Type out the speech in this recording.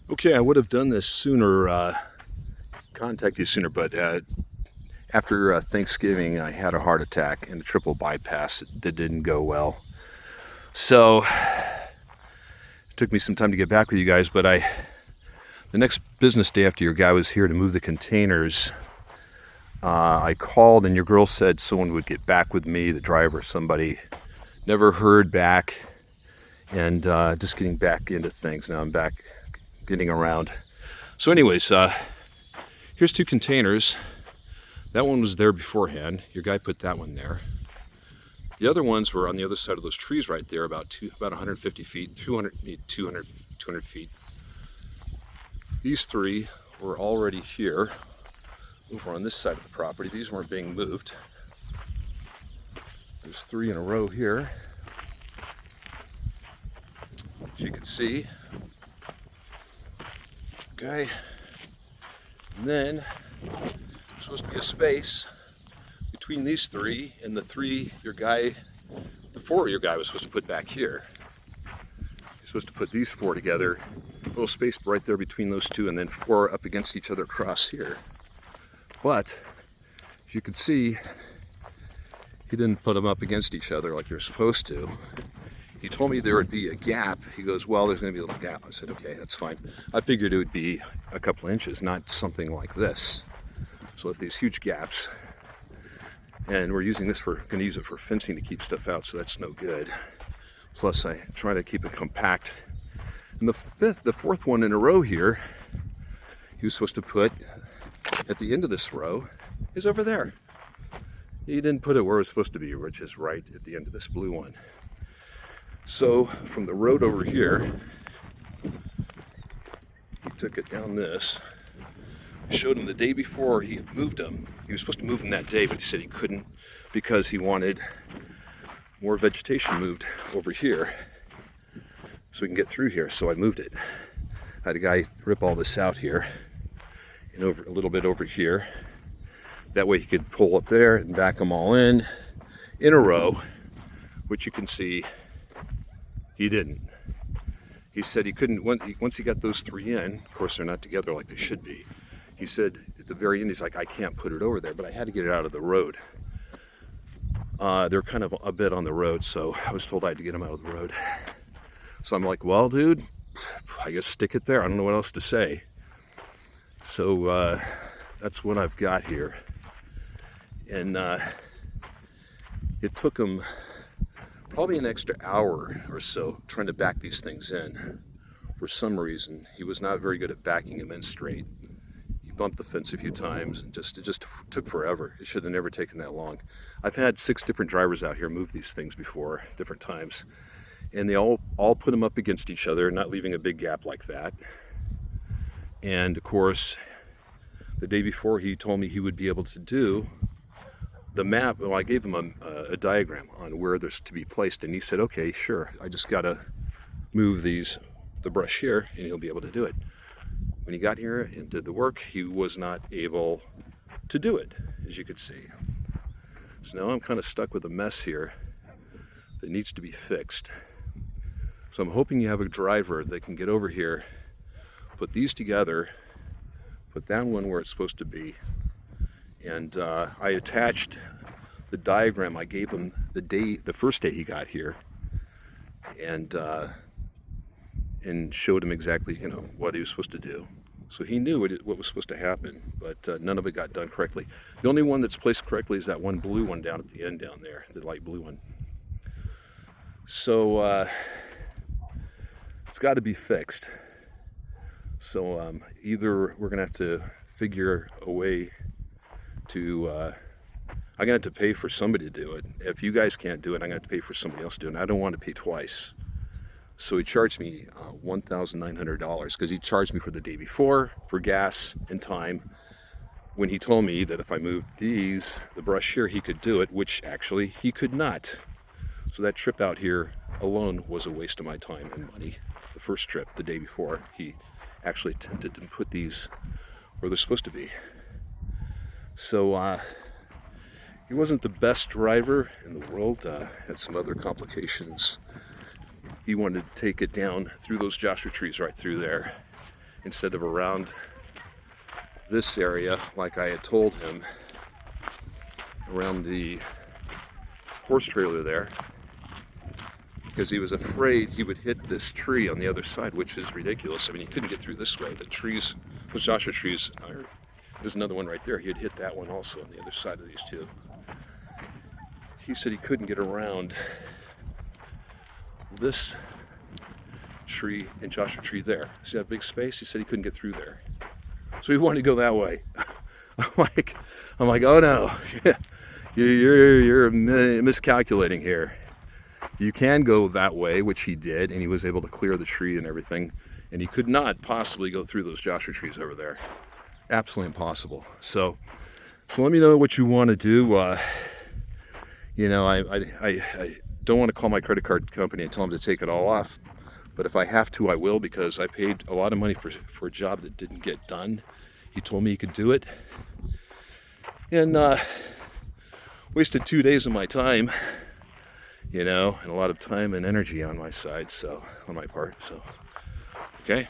Okay, I would have done this sooner, contact you sooner, but after Thanksgiving, I had a heart attack and a triple bypass that didn't go well. So it took me some time to get back with you guys, but the next business day after your guy was here to move the containers, I called and your girl said someone would get back with me, the driver, somebody. Never heard back, and just getting back into things. Now I'm back getting around. So anyways, here's two containers. That one was there beforehand. Your guy put that one there. The other ones were on the other side of those trees right there, about 150 feet, 200 feet. These three were already here over on this side of the property. These weren't being moved. There's three in a row here, as you can see. Okay, and then there's supposed to be a space between these three and the three the four your guy was supposed to put back here. He's supposed to put these four together, a little space right there between those two, and then four up against each other across here. But as you can see, he didn't put them up against each other like you're supposed to. He told me there would be a gap. He goes, well, there's going to be a little gap. I said, okay, that's fine. I figured it would be a couple inches, not something like this. So with these huge gaps, and we're using this going to use it for fencing to keep stuff out, so that's no good. Plus, I try to keep it compact. And the fourth one in a row here, he was supposed to put at the end of this row is over there. He didn't put it where it was supposed to be, which is right at the end of this blue one. So from the road over here, he took it down this, showed him the day before he moved them. He was supposed to move them that day, but he said he couldn't because he wanted more vegetation moved over here so we can get through here. So I moved it. I had a guy rip all this out here and over a little bit over here. That way he could pull up there and back them all in a row, which you can see he didn't. He said he couldn't, once he got those three in, of course they're not together like they should be. He said at the very end, he's like, I can't put it over there, but I had to get it out of the road. They're kind of a bit on the road, so I was told I had to get them out of the road. So I'm like, well, dude, I guess stick it there. I don't know what else to say. So that's what I've got here. And it took him probably an extra hour or so trying to back these things in. For some reason, he was not very good at backing them in straight. He bumped the fence a few times and it just took forever. It should have never taken that long. I've had 6 different drivers out here move these things before, different times. And they all put them up against each other, not leaving a big gap like that. And of course, the day before he told me he would be able to do the map. Well, I gave him a diagram on where there's to be placed, and he said, okay, sure, I just gotta move the brush here and he'll be able to do it. When he got here and did the work, he was not able to do it, as you could see. So now I'm kind of stuck with a mess here that needs to be fixed. So I'm hoping you have a driver that can get over here, put these together, put that one where it's supposed to be, and I attached the diagram I gave him the first day he got here, and showed him exactly, what he was supposed to do. So he knew what was supposed to happen, but none of it got done correctly. The only one that's placed correctly is that one blue one down at the end down there, the light blue one. So it's got to be fixed. So either we're gonna have to figure a way to, I'm gonna have to pay for somebody to do it. If you guys can't do it, I'm gonna have to pay for somebody else to do it. And I don't want to pay twice. So he charged me $1,900 because he charged me for the day before, for gas and time, when he told me that if I moved the brush here, he could do it, which actually he could not. So that trip out here alone was a waste of my time and money. The first trip, the day before, he actually attempted to put these where they're supposed to be. So he wasn't the best driver in the world, had some other complications. He wanted to take it down through those Joshua trees right through there instead of around this area like I had told him, around the horse trailer there, because he was afraid he would hit this tree on the other side, which is ridiculous. I mean, he couldn't get through this way. The trees, those Joshua trees, there's another one right there. He had hit that one also on the other side of these two. He said he couldn't get around this tree and Joshua tree there. See that big space? He said he couldn't get through there. So he wanted to go that way. I'm like, oh no, you're miscalculating here. You can go that way, which he did, and he was able to clear the tree and everything, and he could not possibly go through those Joshua trees over there. Absolutely impossible. So let me know what you want to do. You know, I don't want to call my credit card company and tell them to take it all off, but if I have to, I will, because I paid a lot of money for a job that didn't get done. He told me he could do it, and wasted 2 days of my time, you know, and a lot of time and energy on my side, so on my part. So, okay.